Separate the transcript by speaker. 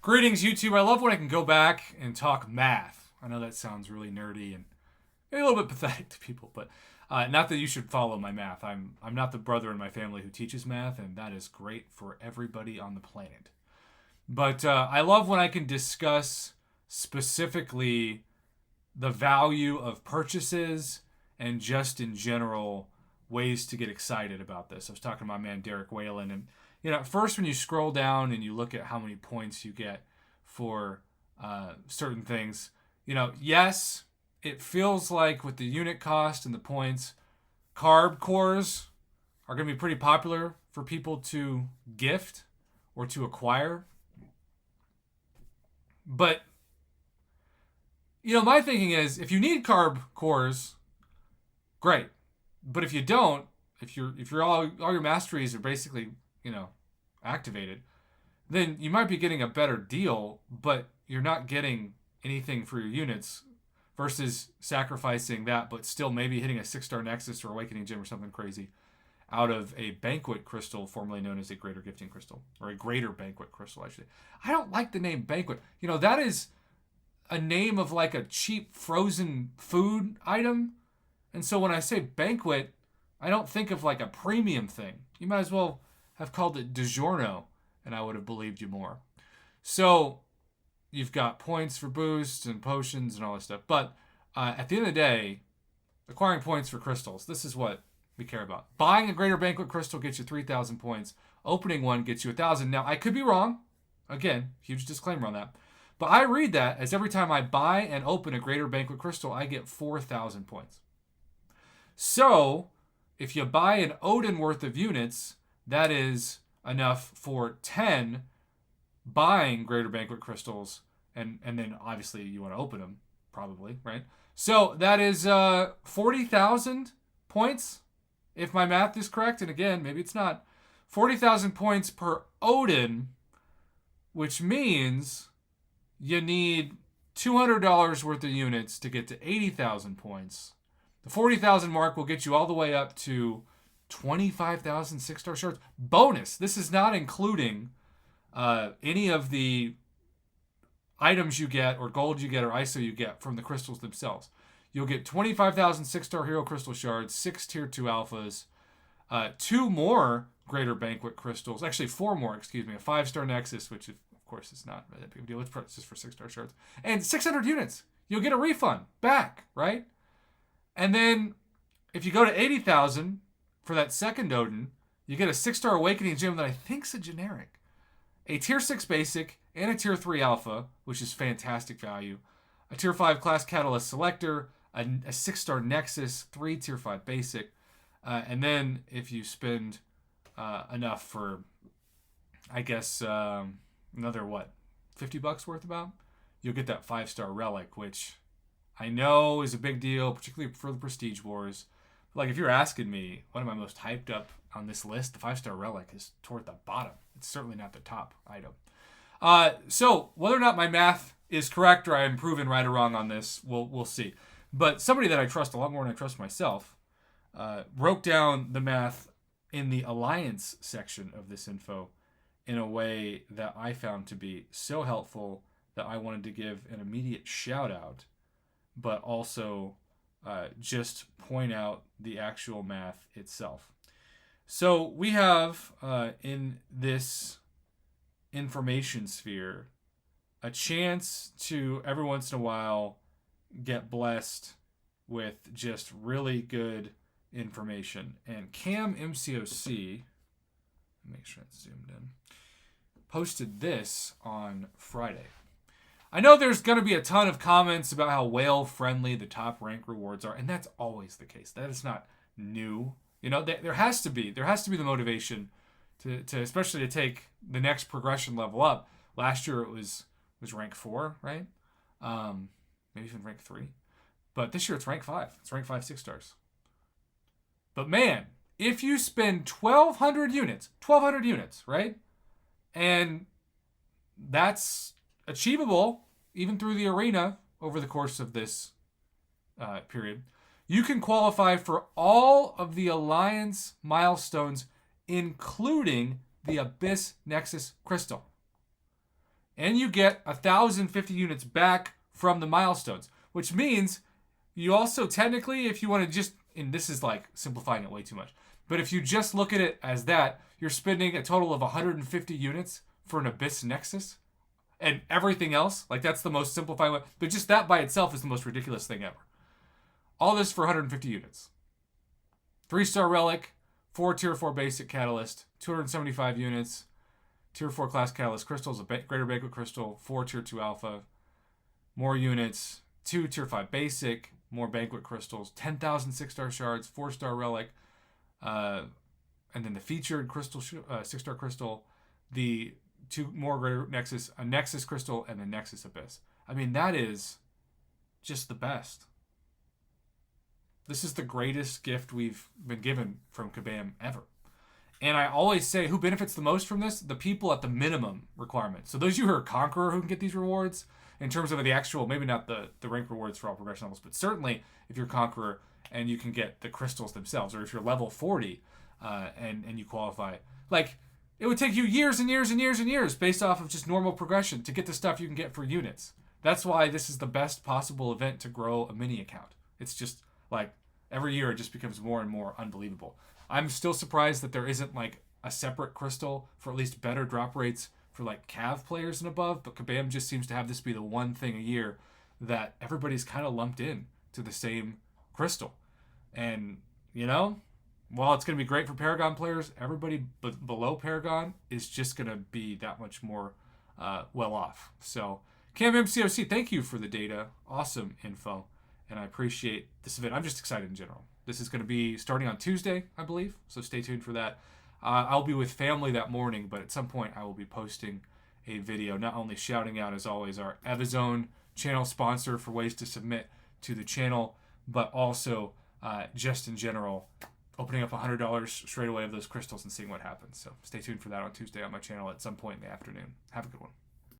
Speaker 1: Greetings, YouTube. I love when I can go back and talk math. I know that sounds really nerdy and maybe a little bit pathetic to people, but not that you should follow my math. I'm not the brother in my family who teaches math, and that is great for everybody on the planet. But I love when I can discuss specifically the value of purchases and just in general ways to get excited about this. I was talking to my man Derek Whalen, and at first when you scroll down and you look at how many points you get for certain things, yes, it feels like with the unit cost and the points, carb cores are going to be pretty popular for people to gift or to acquire. But my thinking is if you need carb cores, great. But if you don't, if you're all your masteries are basically, activated, then you might be getting a better deal, but you're not getting anything for your units versus sacrificing that, but still maybe hitting a 6-star Nexus or Awakening Gem or something crazy out of a Banquet Crystal, formerly known as a Greater Gifting Crystal, or a Greater Banquet Crystal, actually. I don't like the name Banquet. That is a name of like a cheap frozen food item. And so when I say Banquet, I don't think of like a premium thing. You might as well have called it DiGiorno, and I would have believed you more. So you've got points for boosts and potions and all this stuff. But at the end of the day, acquiring points for crystals, this is what we care about. Buying a Greater Banquet Crystal gets you 3,000 points. Opening one gets you 1,000. Now, I could be wrong. Again, huge disclaimer on that. But I read that as every time I buy and open a Greater Banquet Crystal, I get 4,000 points. So, if you buy an Odin worth of units, that is enough for 10 buying Greater Banquet Crystals, and then obviously you want to open them, probably, right? So that is 40,000 points, if my math is correct, and again, maybe it's not. 40,000 points per Odin, which means you need $200 worth of units to get to 80,000 points. The 40,000 mark will get you all the way up to 25,000 6-star shards. Bonus, this is not including any of the items you get or gold you get or ISO you get from the crystals themselves. You'll get 25,000 6-star hero crystal shards, 6 tier 2 alphas, 2 more Greater Banquet crystals, actually 4 more, a 5-star Nexus, which of course is not that big of a deal. It's just for 6-star shards. And 600 units. You'll get a refund back, right? And then if you go to 80,000 for that second Odin, you get a 6-star Awakening Gem that I think's a generic. A tier 6 basic and a tier 3 alpha, which is fantastic value. A tier 5 class catalyst selector, a 6-star Nexus, 3 tier 5 basic. And then if you spend enough for, I guess, another, $50 worth about, you'll get that 5-star relic, which I know is a big deal, particularly for the Prestige Wars. Like, if you're asking me, what am I most hyped up on this list, the 5-star relic is toward the bottom. It's certainly not the top item. So whether or not my math is correct or I am proven right or wrong on this, we'll see. But somebody that I trust a lot more than I trust myself broke down the math in the Alliance section of this info in a way that I found to be so helpful that I wanted to give an immediate shout out, but also just point out the actual math itself. So we have in this information sphere a chance to every once in a while get blessed with just really good information. And Cam MCOC, make sure it's zoomed in, posted this on Friday. I know there's going to be a ton of comments about how whale-friendly the top rank rewards are, and that's always the case. That is not new. There has to be the motivation to especially to take the next progression level up. Last year it was rank 4, right? Maybe even rank 3. But this year it's rank 5. It's rank 5 6 stars. But man, if you spend 1,200 units, right? And that's achievable even through the arena over the course of this period, you can qualify for all of the Alliance milestones, including the Abyss Nexus Crystal. and you get 1,050 units back from the milestones, which means you also technically, if you want to just, and this is like simplifying it way too much, but if you just look at it as that, you're spending a total of 150 units for an Abyss Nexus, and everything else, like that's the most simplifying way, but just that by itself is the most ridiculous thing ever. All this for 150 units. 3-star Relic, 4 Tier 4 Basic Catalyst, 275 units, Tier 4 Class Catalyst Crystals, a Greater Banquet Crystal, 4 Tier 2 Alpha, more units, 2 Tier 5 Basic, more Banquet Crystals, 10,000 6-star Shards, 4-star Relic, and then the featured Crystal, 6-star Crystal, the 2 more Greater Nexus, a Nexus Crystal, and the Nexus Abyss. I mean, that is just the best. This is the greatest gift we've been given from Kabam ever. And I always say, who benefits the most from this? The people at the minimum requirement. So those of you who are Conqueror who can get these rewards, in terms of the actual, maybe not the rank rewards for all progression levels, but certainly if you're Conqueror and you can get the crystals themselves, or if you're level 40 and you qualify, like, it would take you years and years and years and years based off of just normal progression to get the stuff you can get for units. That's why this is the best possible event to grow a mini account. It's just like every year it just becomes more and more unbelievable. I'm still surprised that there isn't like a separate crystal for at least better drop rates for like Cav players and above, but Kabam just seems to have this be the one thing a year that everybody's kind of lumped in to the same crystal. And, you know, while it's going to be great for Paragon players, everybody below Paragon is just going to be that much more well off. So, CamMCOC, thank you for the data. Awesome info. And I appreciate this event. I'm just excited in general. This is going to be starting on Tuesday, I believe. So stay tuned for that. I'll be with family that morning, but at some point I will be posting a video, not only shouting out, as always, our Evizone channel sponsor for ways to submit to the channel, but also just in general, opening up $100 straight away of those crystals and seeing what happens. So stay tuned for that on Tuesday on my channel at some point in the afternoon. Have a good one.